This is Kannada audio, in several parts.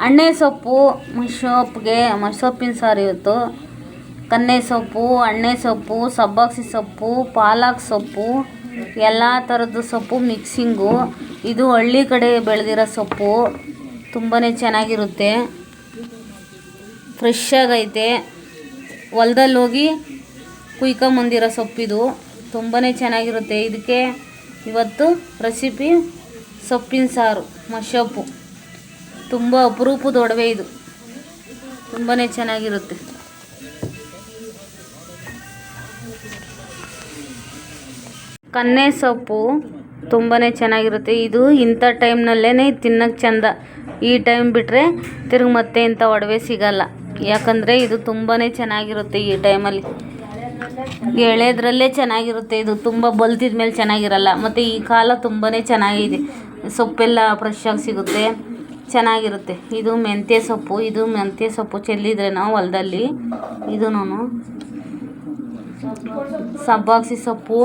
ಅಣ್ಣೆ ಸೊಪ್ಪು ಮಸೊಪ್ಪಿಗೆ ಮಸೊಪ್ಪಿನ ಸಾರು ಇವತ್ತು. ಕನ್ನೆ ಸೊಪ್ಪು, ಅಣ್ಣೆ ಸೊಪ್ಪು, ಸಬ್ಬಾಕ್ಸಿ ಸೊಪ್ಪು, ಪಾಲಕ್ ಸೊಪ್ಪು, ಎಲ್ಲ ಥರದ್ದು ಸೊಪ್ಪು ಮಿಕ್ಸಿಂಗು. ಇದು ಹಳ್ಳಿ ಕಡೆ ಬೆಳೆದಿರೋ ಸೊಪ್ಪು, ತುಂಬಾ ಚೆನ್ನಾಗಿರುತ್ತೆ, ಫ್ರೆಶ್ ಆಗೈತೆ. ಹೊಲ್ದಲ್ಲಿ ಹೋಗಿ ಕುಯ್ಕೊಂಬಂದಿರೋ ಸೊಪ್ಪಿದು, ತುಂಬಾ ಚೆನ್ನಾಗಿರುತ್ತೆ. ಇದಕ್ಕೆ ಇವತ್ತು ರೆಸಿಪಿ ಸೊಪ್ಪಿನ ಸಾರು ಮಸೊಪ್ಪು. ತುಂಬ ಅಪರೂಪದ ಒಡವೆ ಇದು, ತುಂಬಾ ಚೆನ್ನಾಗಿರುತ್ತೆ. ಕನ್ನೆ ಸೊಪ್ಪು ತುಂಬಾ ಚೆನ್ನಾಗಿರುತ್ತೆ. ಇದು ಇಂಥ ಟೈಮ್ನಲ್ಲೇ ತಿನ್ನೋಕ್ಕೆ ಚೆಂದ. ಈ ಟೈಮ್ ಬಿಟ್ಟರೆ ತಿರ್ಗಿ ಮತ್ತೆ ಇಂಥ ಒಡವೆ ಸಿಗಲ್ಲ. ಯಾಕಂದರೆ ಇದು ತುಂಬಾ ಚೆನ್ನಾಗಿರುತ್ತೆ. ಈ ಟೈಮಲ್ಲಿ ಎಳೆದ್ರಲ್ಲೇ ಚೆನ್ನಾಗಿರುತ್ತೆ. ಇದು ತುಂಬ ಬಲ್ತಿದ ಮೇಲೆ ಚೆನ್ನಾಗಿರಲ್ಲ. ಮತ್ತು ಈ ಕಾಲ ತುಂಬಾ ಚೆನ್ನಾಗಿದೆ, ಸೊಪ್ಪೆಲ್ಲ ಫ್ರೆಶ್ ಆಗಿ ಸಿಗುತ್ತೆ, ಚೆನ್ನಾಗಿರುತ್ತೆ. ಇದು ಮೆಂತ್ಯ ಸೊಪ್ಪು. ಇದು ಮೆಂತ್ಯ ಸೊಪ್ಪು ಚೆಲ್ಲಿದ್ರೆ ನಾವು ಹೊಲದಲ್ಲಿ. ಇದು ನಾನು ಸಬ್ಬಾಕ್ಸಿ ಸೊಪ್ಪು,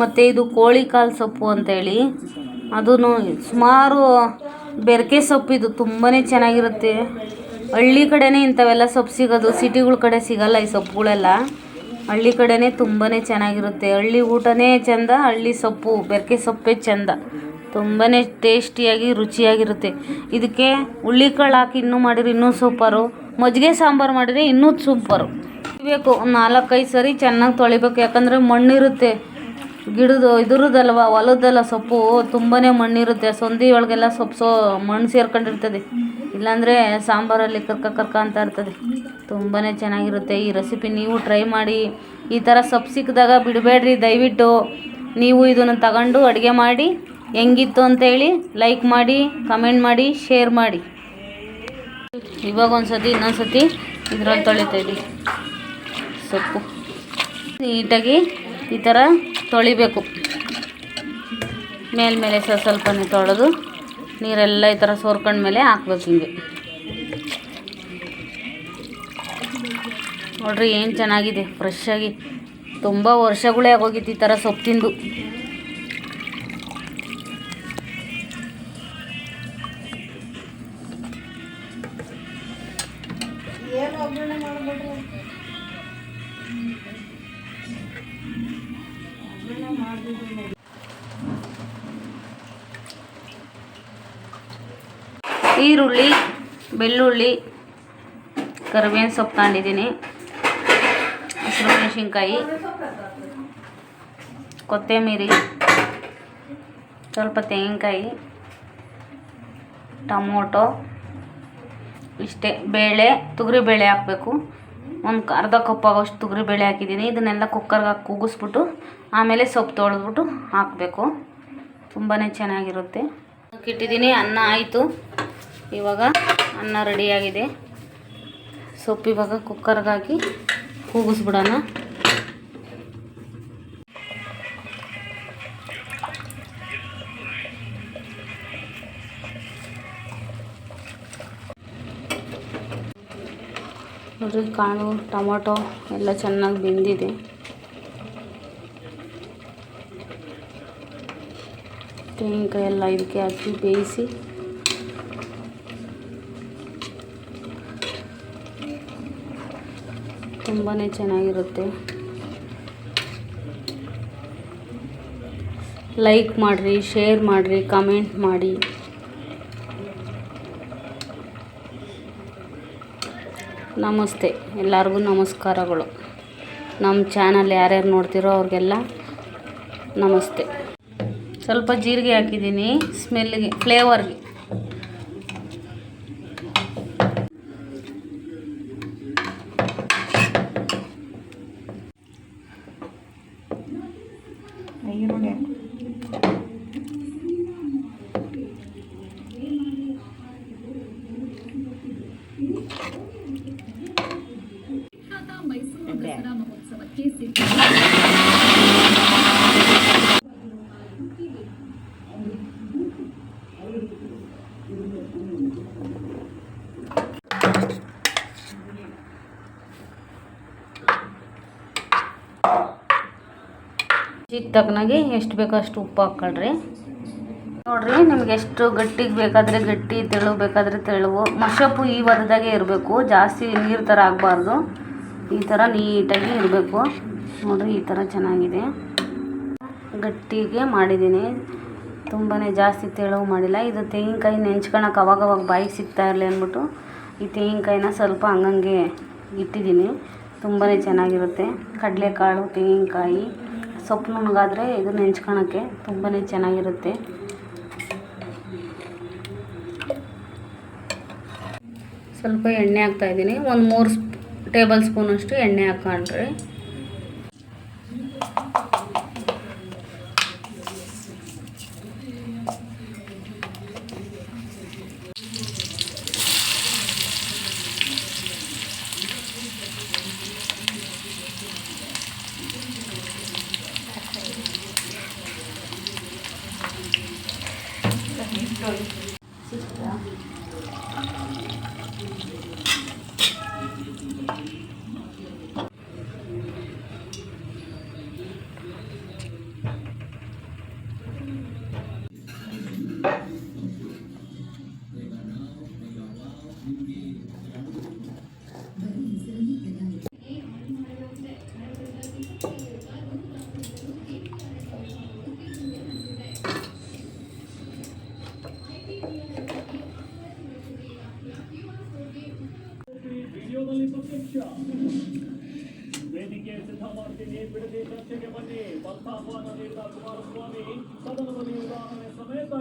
ಮತ್ತು ಇದು ಕೋಳಿ ಕಾಲು ಸೊಪ್ಪು ಅಂತೇಳಿ, ಅದೂ ಸುಮಾರು ಬೆರಕೆ ಸೊಪ್ಪು. ಇದು ತುಂಬಾ ಚೆನ್ನಾಗಿರುತ್ತೆ. ಹಳ್ಳಿ ಕಡೆನೇ ಇಂಥವೆಲ್ಲ ಸೊಪ್ಪು ಸಿಗೋದು, ಸಿಟಿಗಳ ಕಡೆ ಸಿಗಲ್ಲ ಈ ಸೊಪ್ಪುಗಳೆಲ್ಲ. ಹಳ್ಳಿ ಕಡೆನೇ ತುಂಬಾ ಚೆನ್ನಾಗಿರುತ್ತೆ. ಹಳ್ಳಿ ಊಟನೇ ಚೆಂದ, ಹಳ್ಳಿ ಸೊಪ್ಪು ಬೆರಕೆ ಸೊಪ್ಪೇ ಚೆಂದ, ತುಂಬಾ ಟೇಸ್ಟಿಯಾಗಿ ರುಚಿಯಾಗಿರುತ್ತೆ. ಇದಕ್ಕೆ ಹುಳ್ಳಿಕಾಳು ಹಾಕಿ ಇನ್ನೂ ಮಾಡಿದ್ರೆ ಇನ್ನೂ ಸೂಪರು. ಮಜ್ಜಿಗೆ ಸಾಂಬಾರು ಮಾಡಿದರೆ ಇನ್ನೂ ಸೂಪರು. ಬೇಕು 4-5 ಸರಿ ಚೆನ್ನಾಗಿ ತೊಳಿಬೇಕು. ಯಾಕಂದರೆ ಮಣ್ಣಿರುತ್ತೆ ಇದ್ರದ್ದಲ್ವ, ಹೊಲದಲ್ಲ ಸೊಪ್ಪು, ತುಂಬಾ ಮಣ್ಣಿರುತ್ತೆ. ಸೊಂದಿ ಒಳಗೆಲ್ಲ ಸೊಪ್ಪು ಮಣ್ಣು ಸೇರ್ಕೊಂಡಿರ್ತದೆ, ಇಲ್ಲಾಂದರೆ ಸಾಂಬಾರಲ್ಲಿ ಕರ್ಕ ಅಂತ ಇರ್ತದೆ. ತುಂಬಾ ಚೆನ್ನಾಗಿರುತ್ತೆ. ಈ ರೆಸಿಪಿ ನೀವು ಟ್ರೈ ಮಾಡಿ. ಈ ಥರ ಸೊಪ್ಪು ಸಿಕ್ಕಿದಾಗ ಬಿಡಬೇಡ್ರಿ ದಯವಿಟ್ಟು. ನೀವು ಇದನ್ನು ತಗೊಂಡು ಅಡುಗೆ ಮಾಡಿ ಹೆಂಗಿತ್ತು ಅಂತೇಳಿ ಲೈಕ್ ಮಾಡಿ, ಕಮೆಂಟ್ ಮಾಡಿ, ಶೇರ್ ಮಾಡಿ. ಇವಾಗ ಇನ್ನೊಂದು ಸತಿ ಇದ್ರಲ್ಲಿ ತೊಳಿತಾಯಿದ್ದೀವಿ ಸೊಪ್ಪು. ನೀಟಾಗಿ ಈ ಥರ ತೊಳಿಬೇಕು. ಮೇಲ್ಮೇಲೆ ಸ್ವಲ್ಪನೇ ತೊಳೆದು ನೀರೆಲ್ಲ ಈ ಥರ ಸೋರ್ಕೊಂಡ್ಮೇಲೆ ಹಾಕ್ಬೇಕು. ಹಿಂಗೆ ನೋಡ್ರಿ ಏನು ಚೆನ್ನಾಗಿದೆ, ಫ್ರೆಶ್ ಆಗಿ. ತುಂಬ ವರ್ಷಗಳೇ ಆಗೋಗಿತ್ತು ಈ ಥರ ಸೊಪ್ಪು ತಿಂದು. ಈರುಳ್ಳಿ, ಬೆಳ್ಳುಳ್ಳಿ, ಕರಿಬೇವಿನ ಸೊಪ್ಪು ತಗೊಂಡಿದ್ದೀನಿ, ಹಸಿರು ಮೆಣಸಿನ್ಕಾಯಿ, ಕೊತ್ತಂಬರಿ, ಸ್ವಲ್ಪ ತೆಂಗಿನಕಾಯಿ, ಟೊಮೊಟೊ, ಇಷ್ಟೇ. ಬೇಳೆ, ತೊಗರಿಬೇಳೆ ಹಾಕಬೇಕು. ಒಂದು ಅರ್ಧ ಕಪ್ ಆಗೋಷ್ಟು ತೊಗರಿಬೇಳೆ ಹಾಕಿದ್ದೀನಿ. ಇದನ್ನೆಲ್ಲ ಕುಕ್ಕರ್ಗೆ ಹಾಕಿ ಕೂಗಿಸ್ಬಿಟ್ಟು ಆಮೇಲೆ ಸೊಪ್ಪು ತೊಳೆದ್ಬಿಟ್ಟು ಹಾಕಬೇಕು. ತುಂಬಾ ಚೆನ್ನಾಗಿರುತ್ತೆ. ಇಟ್ಟಿದ್ದೀನಿ. ಅನ್ನ ಆಯಿತು. ಇವಾಗ ಅನ್ನ ರೆಡಿಯಾಗಿದೆ. ಸೊಪ್ಪು ಇವಾಗ ಕುಕ್ಕರ್ಗೆ ಹಾಕಿ ಕೂಗಿಸ್ಬಿಡೋಣ. ನೋಡ್ರಿ, ಕಾಳು, ಟೊಮೊಟೊ ಎಲ್ಲ ಚೆನ್ನಾಗಿ ಬೆಂದಿದೆ. ತೆಂಗಿನಕಾಯಿ ಎಲ್ಲ ಇದಕ್ಕೆ ಹಾಕಿ ಬೇಯಿಸಿ ತುಂಬಾ ಚೆನ್ನಾಗಿರುತ್ತೆ. ಲೈಕ್ ಮಾಡಿರಿ, ಶೇರ್ ಮಾಡಿರಿ, ಕಮೆಂಟ್ ಮಾಡಿ. ನಮಸ್ತೆ, ಎಲ್ಲರಿಗೂ ನಮಸ್ಕಾರಗಳು. ನಮ್ಮ ಚಾನಲ್ ಯಾರ್ಯಾರು ನೋಡ್ತಿರೋ ಅವ್ರಿಗೆಲ್ಲ ನಮಸ್ತೆ. ಸ್ವಲ್ಪ ಜೀರಿಗೆ ಹಾಕಿದ್ದೀನಿ ಸ್ಮೆಲ್ಗೆ, ಫ್ಲೇವರ್ಗೆ. ತಕ್ಕನಾಗಿ ಎಷ್ಟು ಬೇಕೋ ಅಷ್ಟು ಉಪ್ಪು ಹಾಕ್ಕೊಳ್ರಿ. ನೋಡ ನೋಡಿರಿ, ನಿಮ್ಗೆ ಎಷ್ಟು ಗಟ್ಟಿಗೆ ಬೇಕಾದರೆ ಗಟ್ಟಿ, ತೆಳು ಬೇಕಾದರೆ ತೆಳುವು. ಮಶಪ್ಪು ಈ ವರದಾಗೆ ಇರಬೇಕು, ಜಾಸ್ತಿ ನೀರು ಥರ ಆಗಬಾರ್ದು. ಈ ಥರ ನೀಟಾಗಿ ಇರಬೇಕು ನೋಡಿರಿ. ಈ ಥರ ಚೆನ್ನಾಗಿದೆ, ಗಟ್ಟಿಗೆ ಮಾಡಿದ್ದೀನಿ. ತುಂಬಾ ಜಾಸ್ತಿ ತೆಳುವು ಮಾಡಿಲ್ಲ. ಇದು ತೆಂಗಿನಕಾಯಿ ನೆಂಚ್ಕೊಳಕ್ಕೆ ಅವಾಗವಾಗ ಬಾಯಿಗೆ ಸಿಗ್ತಾ ಇರಲಿ ಅಂದ್ಬಿಟ್ಟು ಈ ತೆಂಗಿನಕಾಯಿನ ಸ್ವಲ್ಪ ಹಂಗಂಗೆ ಇಟ್ಟಿದ್ದೀನಿ. ತುಂಬಾ ಚೆನ್ನಾಗಿರುತ್ತೆ. ಕಡಲೆಕಾಳು, ತೆಂಗಿನಕಾಯಿ, ಸೊಪ್ಪು ನುಣ್ಣಗಾದರೆ ಇದು ನೆಂಚ್ಕೊಳಕ್ಕೆ ತುಂಬಾ ಚೆನ್ನಾಗಿರುತ್ತೆ. ಸ್ವಲ್ಪ ಎಣ್ಣೆ ಹಾಕ್ತಾಯಿದ್ದೀನಿ. ಒಂದು 3 ಟೇಬಲ್ ಸ್ಪೂನಷ್ಟು ಎಣ್ಣೆ ಹಾಕ್ಕೊಂಡ್ರೆ ವೇದಿಕೆ ಸಿದ್ಧ ಮಾಡ್ತೀನಿ, ಬಿಡದಿ ಚರ್ಚೆಗೆ ಬನ್ನಿ. ಆಹ್ವಾನ ನೀಡಿದ ಕುಮಾರಸ್ವಾಮಿ ಸದನದಲ್ಲಿ ಉದಾಹರಣೆ ಸಮೇತ